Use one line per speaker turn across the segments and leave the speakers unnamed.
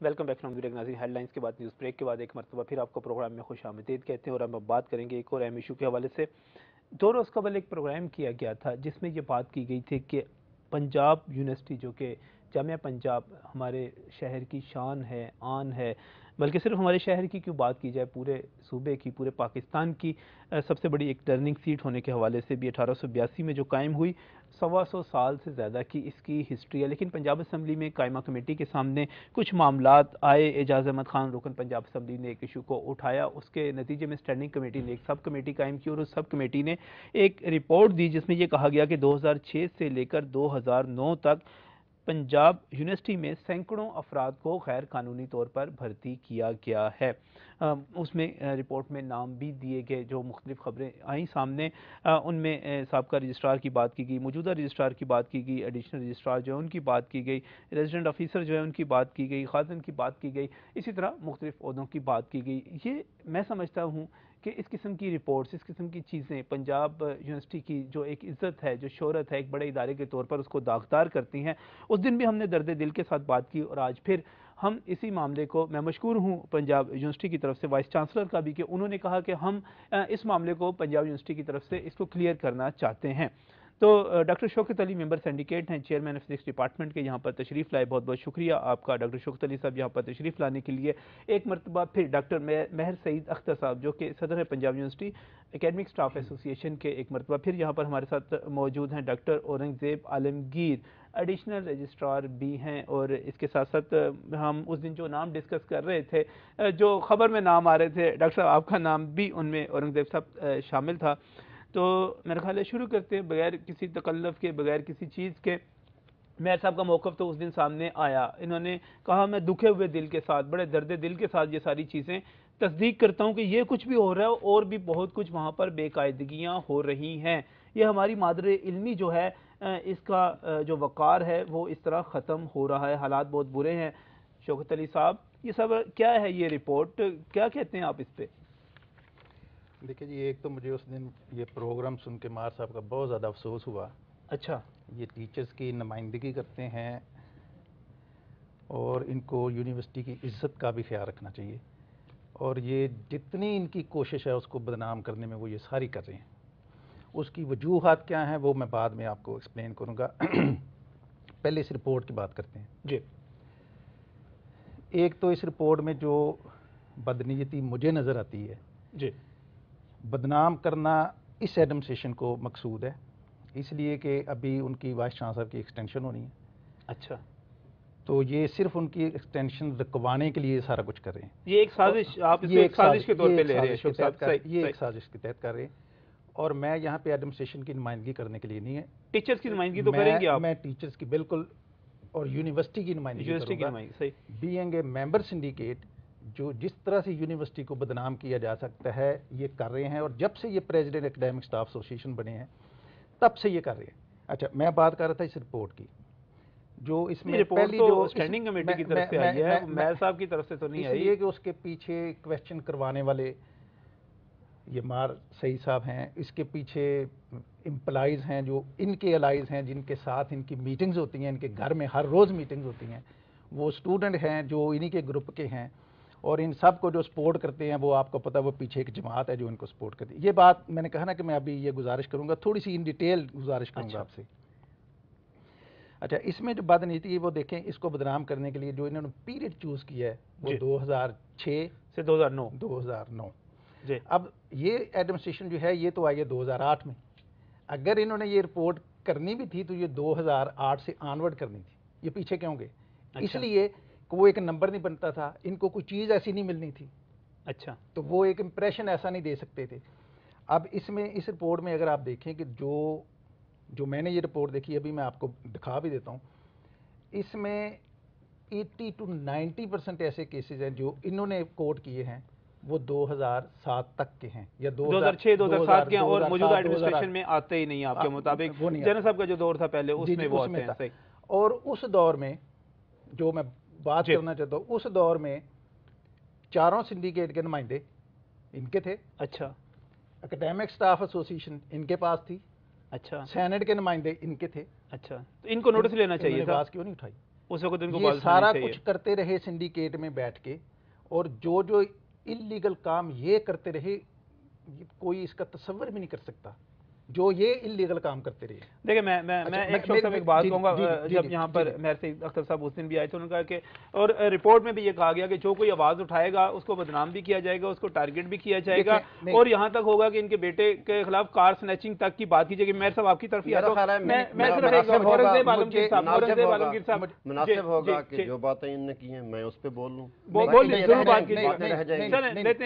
Welcome back from video ناظرین، head lines کے بعد نیوز بریک کے بعد ایک مرتبہ پھر آپ کو پروگرام میں خوش آمدید کہتے ہیں اور ہم اب بات کریں گے ایک اور اہم ایشو کے حوالے سے۔ 2 روز قبل ایک پروگرام کیا گیا تھا جس میں یہ بات کی گئی تھی کہ پنجاب یونیورسٹی جو کہ جامعہ پنجاب ہمارے شہر کی شان ہے، آن ہے، بلکہ صرف ہمارے شہر کی کیوں بات کی جائے، پورے صوبے کی، پورے پاکستان کی سب سے بڑی ایک ٹرننگ سیٹ ہونے کے حوالے سے بھی 1882 میں جو قائم ہوئی، 125 سال سے زیادہ کی اس کی ہسٹری ہے۔ لیکن پنجاب اسمبلی میں قائمہ کمیٹی کے سامنے کچھ معاملات آئے، اعجاز احمد خان رکن پنجاب اسمبلی نے ایک ایشو کو اٹھایا، اس کے نتیجے میں اسٹینڈنگ کمیٹی نے ایک سب کمیٹی قائم کی اور اس سب کمیٹی نے ایک رپورٹ دی جس میں یہ کہا گیا کہ 2006 سے لے کر 2009 تک پنجاب یونیورسٹی میں سینکڑوں افراد کو غیر قانونی طور پر بھرتی کیا گیا ہے۔ اس میں رپورٹ میں نام بھی دیے گئے، جو مختلف خبریں آئیں سامنے، ان میں سابقہ رجسٹرار کی بات کی گئی، موجودہ رجسٹرار کی بات کی گئی، ایڈیشنل رجسٹرار جو ہے ان کی بات کی گئی، ریزیڈنٹ آفیسر جو ہے ان کی بات کی گئی، خازن کی بات کی گئی، اسی طرح مختلف عہدوں کی بات کی گئی۔ یہ میں سمجھتا ہوں کہ اس قسم کی رپورٹس، اس قسم کی چیزیں پنجاب یونیورسٹی کی جو ایک عزت ہے، جو شہرت ہے ایک بڑے ادارے کے طور پر، اس کو داغدار کرتی ہیں۔ اس دن بھی ہم نے درد دل کے ساتھ بات کی اور آج پھر ہم اسی معاملے کو، میں مشکور ہوں پنجاب یونیورسٹی کی طرف سے، وائس چانسلر کا بھی، کہ انہوں نے کہا کہ ہم اس معاملے کو پنجاب یونیورسٹی کی طرف سے اس کو کلیئر کرنا چاہتے ہیں۔ تو ڈاکٹر شوکت علی ممبر سینڈیکیٹ ہیں، چیئرمین آف فزکس ڈپارٹمنٹ کے، یہاں پر تشریف لائے، بہت بہت شکریہ آپ کا ڈاکٹر شوکت علی صاحب یہاں پر تشریف لانے کے لیے۔ ایک مرتبہ پھر ڈاکٹر مہر سعید اختر صاحب جو کہ صدر ہے پنجاب یونیورسٹی اکیڈمک سٹاف ایسوسی ایشن کے، ایک مرتبہ پھر یہاں پر ہمارے ساتھ موجود ہیں ڈاکٹر اورنگزیب عالمگیر، ایڈیشنل رجسٹرار بھی ہیں، اور اس کے ساتھ ساتھ ہم اس دن جو نام ڈسکس کر رہے تھے، جو خبر میں نام آ رہے تھے، ڈاکٹر صاحب آپ کا نام بھی ان میں اورنگزیب صاحب شامل تھا۔ تو میرا خیال ہے شروع کرتے ہیں بغیر کسی تکلف کے، بغیر کسی چیز کے۔ میر صاحب کا موقف تو اس دن سامنے آیا، انہوں نے کہا میں دکھے ہوئے دل کے ساتھ، بڑے درد دل کے ساتھ یہ ساری چیزیں تصدیق کرتا ہوں کہ یہ کچھ بھی ہو رہا ہے اور بھی بہت کچھ وہاں پر بے قاعدگیاں ہو رہی ہیں۔ یہ ہماری مادر علمی جو ہے، اس کا جو وقار ہے وہ اس طرح ختم ہو رہا ہے، حالات بہت برے ہیں۔ شوکت علی صاحب، یہ سب کیا ہے، یہ رپورٹ کیا کہتے ہیں آپ اس پہ؟
دیکھیں جی، ایک تو مجھے اس دن یہ پروگرام سن کے مار صاحب کا بہت زیادہ افسوس ہوا۔
اچھا،
یہ ٹیچرز کی نمائندگی کرتے ہیں اور ان کو یونیورسٹی کی عزت کا بھی خیال رکھنا چاہیے، اور یہ جتنی ان کی کوشش ہے اس کو بدنام کرنے میں وہ یہ ساری کر رہے ہیں۔ اس کی وجوہات کیا ہیں وہ میں بعد میں آپ کو ایکسپلین کروں گا۔ پہلے اس رپورٹ کی بات کرتے ہیں
جی۔
ایک تو اس رپورٹ میں جو بدنیتی مجھے نظر آتی ہے،
جی،
بدنام کرنا اس ایڈمنسٹریشن کو مقصود ہے، اس لیے کہ ابھی ان کی وائس چانسلر کی ایکسٹینشن ہونی ہے۔
اچھا،
تو یہ صرف ان کی ایکسٹینشن رکوانے کے لیے سارا کچھ کر رہے ہیں۔
یہ ایک سازش، آپ اس کو ایک سازش کے طور پہ لے رہے ہیں شوکت صاحب؟
یہ ایک سازش کے تحت کر رہے ہیں، اور میں یہاں پہ ایڈمنسٹریشن کی نمائندگی کرنے کے لیے نہیں ہے۔
ٹیچرز کی نمائندگی تو کریں گے آپ؟
میں ٹیچرز کی بالکل، اور یونیورسٹی کی نمائندگی کروں گا۔
صحیح۔
بینگ اے ممبر سنڈیکیٹ، جو جس طرح سے یونیورسٹی کو بدنام کیا جا سکتا ہے یہ کر رہے ہیں، اور جب سے یہ پریزیڈنٹ اکیڈمک سٹاف ایسوسی ایشن بنے ہیں تب سے یہ کر رہے ہیں۔ اچھا، میں بات کر رہا تھا اس رپورٹ کی، جو اس میں پہلی جو
اسٹینڈنگ کمیٹی کی طرف سے آئی ہے، میر صاحب کی طرف سے تو نہیں آئی،
اس لیے کہ اس کے پیچھے کویسچن کروانے والے یہ مار سعید صاحب ہیں، اس کے پیچھے امپلائیز ہیں جو ان کے الائز ہیں، جن کے ساتھ ان کی میٹنگز ہوتی ہیں، ان کے گھر میں ہر روز میٹنگز ہوتی ہیں، وہ اسٹوڈنٹ ہیں جو انہی کے گروپ کے ہیں، اور ان سب کو جو سپورٹ کرتے ہیں، وہ آپ کو پتہ ہے وہ پیچھے ایک جماعت ہے جو ان کو سپورٹ کرتی ہے۔ یہ بات میں نے کہا نا کہ میں ابھی یہ گزارش کروں گا، تھوڑی سی ان ڈیٹیل گزارش کروں گا آپ سے۔ اچھا، اس میں جو بدنیتی ہے وہ دیکھیں، اس کو بدنام کرنے کے لیے جو انہوں نے پیریڈ چوز کیا ہے وہ 2006
سے 2009۔
2009
جی۔
اب یہ ایڈمنسٹریشن جو ہے یہ تو آئی ہے 2008 میں، اگر انہوں نے یہ رپورٹ کرنی بھی تھی تو یہ 2008 سے آنورڈ کرنی تھی۔ یہ پیچھے کیوں گئے؟ اس لیے کہ وہ ایک نمبر نہیں بنتا تھا، ان کو کوئی چیز ایسی نہیں ملنی تھی۔
اچھا،
تو وہ ایک امپریشن ایسا نہیں دے سکتے تھے۔ اب اس میں اس رپورٹ میں اگر آپ دیکھیں کہ جو میں نے یہ رپورٹ دیکھی، ابھی میں آپ کو دکھا بھی دیتا ہوں، اس میں 80 to 90% ایسے کیسز ہیں جو انہوں نے کوٹ کیے ہیں وہ 2007 تک کے ہیں، یا
2006 2007 کے ہیں، اور موجودہ ایڈمنسٹریشن میں آتے ہی نہیں آپ کے مطابق، جنرل صاحب کا جو دور تھا پہلے اس میں وہ آتے ہیں۔ صحیح۔
اور اس دور میں جو میں بات کرنا چاہتا ہوں، اس دور میں چاروں سنڈیکیٹ کے نمائندے ان کے تھے۔
اچھا،
اکیڈمک سٹاف ایسوسی ایشن ان کے پاس تھی۔
اچھا،
سینٹ کے نمائندے ان کے تھے۔
اچھا، تو ان کو نوٹس لینا چاہیے تھا،
آواز کیوں نہیں اٹھائی؟
اس وقت ان کو
یہ
بات
سارا
چاہیے.
کچھ کرتے رہے سنڈیکیٹ میں بیٹھ کے، اور جو انلیگل کام یہ کرتے رہے، کوئی اس کا تصور بھی نہیں کر سکتا جو یہ انلیگل کام کرتے رہے.
دیکھیں میں ایک شخص ایک بات کہوں گا. جب یہاں پر میر سید اختر صاحب اس دن بھی آئے تھے، انہوں نے کہا کہ اور رپورٹ میں بھی یہ کہا گیا کہ جو کوئی آواز اٹھائے گا اس کو بدنام بھی کیا جائے گا، اس کو ٹارگٹ بھی کیا جائے گا، اور یہاں تک ہوگا کہ ان کے بیٹے کے خلاف کار سنیچنگ تک کی بات کی جائے گی. میر صاحب آپ کی طرف ہی آتا ہوں. میں صرف ایک اورنگزیب عالمگیر صاحب
مناسب ہوگا کہ جو باتیں ان نے کی ہیں میں اس پہ بول لوں.
ضرور بات کیجیے.
رہ جائیں
چلیں لیتے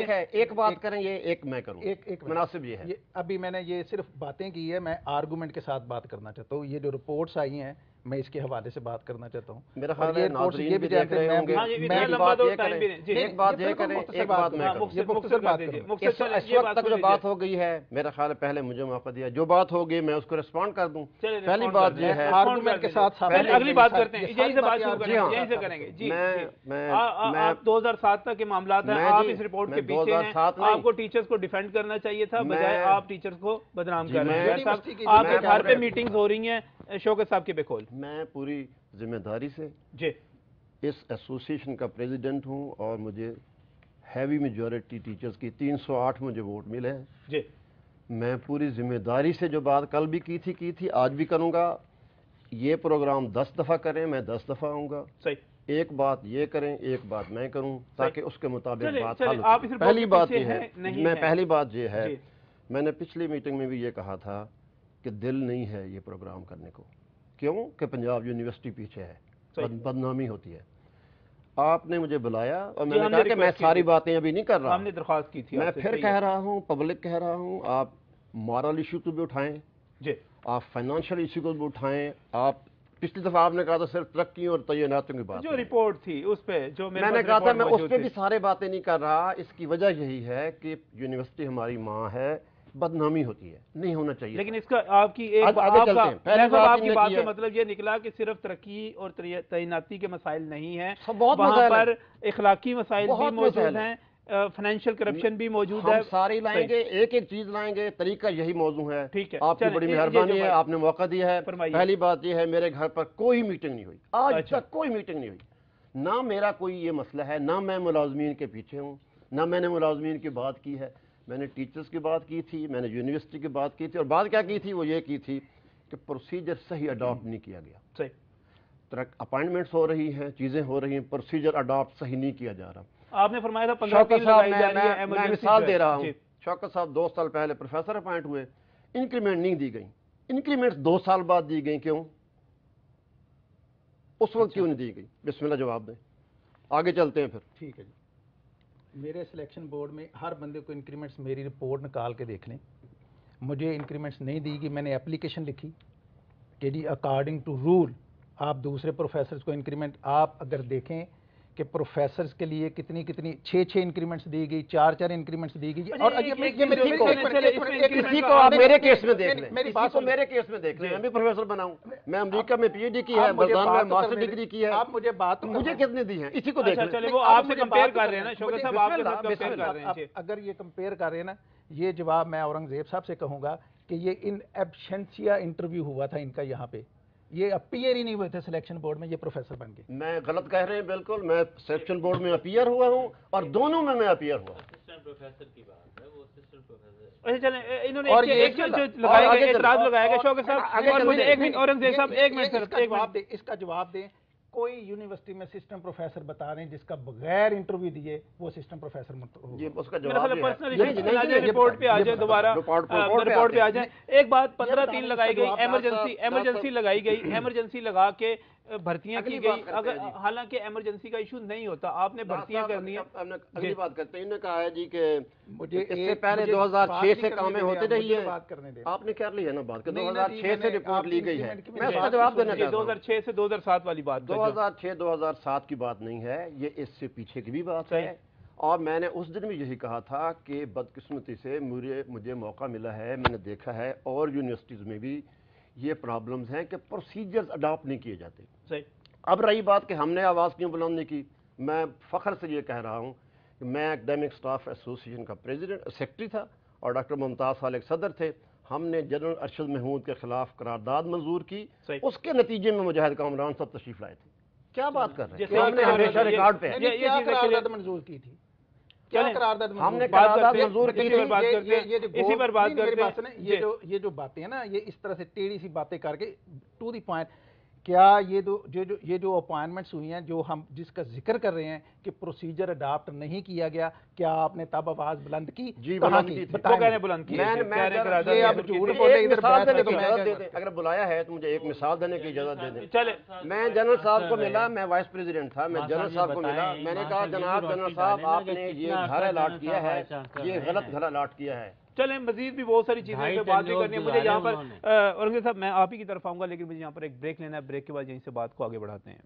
ہیں.
ایک بات کریں یہ ایک میں کروں. مناسب یہ ہے.
ابھی میں نے یہ صرف باتیں کی ہے، میں آرگومنٹ کے ساتھ بات کرنا چاہتا ہوں. یہ جو رپورٹس آئی ہیں میں اس کے حوالے سے بات کرنا چاہتا ہوں.
میرا خیال ہے ناظرین بھی دیکھ رہے ہوں گے. ایک بات یہ کریں، ایک بات میں کروں. اس وقت تک جو بات ہو گئی ہے میرا خیال ہے پہلے مجھے موقع دیا، جو بات ہو گئی میں اس کو ریسپونڈ کر دوں. پہلی بات یہ ہے
آرگومنٹ کے ساتھ
اگلی بات کرتے ہیں، یہیں سے بات شروع کریں گے، یہیں سے کریں گے. جی آپ 2007 تک کے معاملات ہیں، آپ اس رپورٹ کے پیچھے ہیں. آپ کو ٹیچرز کو ڈیفینڈ کرنا چاہیے تھا، بجائے آپ ٹیچرز کو بدنام کر رہے ہیں. آپ کے گھر پہ میٹنگز ہو رہی ہیں شوکت صاحب کے بقول.
میں پوری ذمہ داری سے
جی
اس ایسوسیشن کا پریزیڈنٹ ہوں، اور مجھے ہیوی میجورٹی ٹیچرز کی 308 مجھے ووٹ ملے ہیں.
جی
میں پوری ذمہ داری سے جو بات کل بھی کی تھی آج بھی کروں گا. یہ پروگرام 10 دفعہ کریں میں 10 دفعہ آؤں گا.
صحیح.
ایک بات یہ کریں ایک بات میں کروں تاکہ اس کے مطابق بات حل
آپ
ہو. پہلی بات یہ ہے پہلی بات یہ ہے میں نے پچھلی میٹنگ میں بھی یہ کہا تھا کہ دل نہیں ہے یہ پروگرام کرنے کو. کیوں کہ پنجاب یونیورسٹی پیچھے ہے، بدنامی ہوتی ہے. آپ نے مجھے بلایا اور میں نے کہا کہ میں ساری باتیں ابھی نہیں کر رہا.
ہم نے درخواست کی تھی.
میں پھر کہہ رہا ہوں، پبلک کہہ رہا ہوں، آپ مورل ایشو کو بھی اٹھائیں،
جی
آپ فائنانشیل ایشو کو بھی اٹھائیں. آپ پچھلی دفعہ آپ نے کہا تھا صرف ترقیوں اور تعیناتوں کی بات،
جو رپورٹ تھی اس پہ جو
میں نے کہا تھا میں اس پہ بھی سارے باتیں نہیں کر رہا. اس کی وجہ یہی ہے کہ یونیورسٹی ہماری ماں ہے، بدنامی ہوتی ہے، نہیں ہونا چاہیے.
لیکن اس کا آپ کی ایک آپ کی بات سے مطلب یہ نکلا کہ صرف ترقی اور تعیناتی کے مسائل نہیں ہیں، وہاں پر اخلاقی مسائل بھی موجود ہیں، فائنینشیل کرپشن بھی موجود ہے.
ہم ساری لائیں گے، ایک ایک چیز لائیں گے. طریقہ یہی موضوع ہے.
ٹھیک ہے،
آپ کی بڑی مہربانی ہے، آپ نے موقع دیا ہے. پہلی بات یہ ہے میرے گھر پر کوئی میٹنگ نہیں ہوئی، آج تک کوئی میٹنگ نہیں ہوئی. نہ میرا کوئی یہ مسئلہ ہے، نہ میں ملازمین کے پیچھے ہوں، نہ میں نے ملازمین کی بات کی ہے. میں نے ٹیچرز کی بات کی تھی، میں نے یونیورسٹی کی بات کی تھی، اور بات کیا کی تھی وہ یہ کی تھی کہ پروسیجر صحیح اڈاپٹ نہیں کیا گیا. صحیح اپائنٹمنٹس ہو رہی ہیں، چیزیں ہو رہی ہیں، پروسیجر اڈاپٹ صحیح نہیں کیا جا رہا.
آپ نے فرمایا تھا 15
میں مثال دے رہا ہوں. شوکت صاحب 2 سال پہلے پروفیسر اپائنٹ ہوئے، انکریمنٹ نہیں دی گئی. انکریمنٹ 2 سال بعد دی گئی، کیوں؟ اس وقت کیوں نہیں دی گئی؟ بسم اللہ جواب دیں، آگے چلتے ہیں پھر.
ٹھیک ہے جی. میرے سلیکشن بورڈ میں ہر بندے کو انکریمنٹس میری رپورٹ نکال کے دیکھ لیں. مجھے انکریمنٹس نہیں دی گئی. میں نے اپلیکیشن لکھی کہ جی اکارڈنگ ٹو رول آپ دوسرے پروفیسرز کو انکریمنٹ، آپ اگر دیکھیں کہ پروفیسرز کے لیے کتنی 6 انکریمنٹس دی گئی، 4 انکریمنٹس دی گئی. اور
کسی کو آپ میرے کیس میں دیکھ لیں، میری بات کو میرے کیس میں دیکھ لیں. میں بھی پروفیسر بنا ہوں، میں امریکہ میں پی ایچ ڈی کی ہے، برطانیہ میں ماسٹر ڈگری کی ہے.
آپ مجھے بات
مجھے کتنے دی ہیں اسی کو دیکھ لیں.
وہ آپ سے کمپیئر کر رہے ہیں نا شوکت صاحب، آپ کے ساتھ کمپیئر کر رہے ہیں.
اگر یہ کمپیئر کر رہے ہیں نا، یہ جواب میں اورنگزیب صاحب سے کہوں گا کہ یہ ان ایبسنسیا انٹرویو ہوا تھا ان کا یہاں پہ، یہ اپیئر ہی نہیں ہوئے تھے سلیکشن بورڈ میں، یہ پروفیسر بن گئے.
میں غلط کہہ رہے ہیں بالکل. میں سلیکشن بورڈ میں اپیئر ہوا ہوں اور دونوں میں اپیئر ہوا ہوں.
انہوں نے اعتراض لگایا گا شوکت صاحب. ایک منٹ اورنگزیب صاحب، ایک منٹ
اس کا جواب دیں. کوئی یونیورسٹی میں اسسٹنٹ پروفیسر بتا رہے ہیں جس کا بغیر انٹرویو دیے وہ اسسٹنٹ پروفیسر
اس کا جواب
رپورٹ پہ آ جائے، دوبارہ رپورٹ پہ آ جائیں. ایک بات 15/3 لگائی گئی، ایمرجنسی لگائی گئی، ایمرجنسی لگا کے بھرتیاں کی گئی. اگر حالانکہ ایمرجنسی کا ایشو نہیں ہوتا، آپ نے بھرتیاں کرنی ہیں.
اگلی بات کرتے ہیں. انہوں نے کہا ہے جی کہ اس سے پہلے 2006 سے کامیں ہوتے رہی ہیں. آپ نے کر لی ہے نا بات کہ 2006 سے رپورٹ لی گئی ہے. میں اس کا جواب دینا چاہتا ہوں.
2006 سے 2007 والی بات،
2006-2007 کی بات نہیں ہے، یہ اس سے پیچھے کی بھی بات ہے. اور میں نے اس دن بھی یہی کہا تھا کہ بدقسمتی سے مجھے موقع ملا ہے، میں نے دیکھا ہے اور یونیورسٹیز میں بھی یہ پرابلمز ہیں کہ پروسیجرز اڈاپٹ نہیں کیے جاتے. اب رہی بات کہ ہم نے آواز کیوں بلند نہیں کی، میں فخر سے یہ کہہ رہا ہوں کہ میں ایکڈیمک سٹاف ایسوسیشن کا سیکرٹری تھا اور ڈاکٹر ممتاز خالق صدر تھے. ہم نے جنرل ارشد محمود کے خلاف قرارداد منظور کی،
صحیح۔
اس کے نتیجے میں مجاہد کامران صاحب تشریف لائے تھے۔ کیا بات کر رہے ہیں؟
جیسے
ہم نے ہمیشہ ریکارڈ پہ ہے۔
کیا قرارداد منظور کی تھی؟ کیا قرارداد
ہم نے
بات
قرارداد
کرتے ہیں،
منظور کی
اسی پر بات کرتے ہیں، اسی پر بات کرتے ہیں۔
یہ جو باتیں ہیں نا، یہ اس طرح سے ٹیڑھی سی باتیں کر کے ٹو دی پوائنٹ، کیا یہ جو اپوائنٹمنٹس ہوئی ہیں، جو ہم جس کا ذکر کر رہے ہیں کہ پروسیجر اڈاپٹ نہیں کیا گیا، کیا آپ نے تب آواز بلند کی؟
جی
کہاں
بلند کی تھی۔
وہ کہنے بلند کی
مثال دینے کی اجازت دے دیں، اگر بلایا ہے تو مجھے ایک مثال دینے کی اجازت دے دیں۔
چلے
میں جنرل صاحب کو ملا، میں وائس پریزیڈنٹ تھا، میں جنرل صاحب کو ملا، میں نے کہا جناب جنرل صاحب آپ نے یہ گھر الاٹ کیا ہے، یہ غلط گھر الاٹ کیا ہے۔
چلیں مزید بھی بہت ساری چیزیں پہ بات بھی کرنی ہے مجھے یہاں پر، اورنگزیب صاحب میں آپ ہی کی طرف آؤں گا، لیکن مجھے یہاں پر ایک بریک لینا ہے، بریک کے بعد یہیں سے بات کو آگے بڑھاتے ہیں۔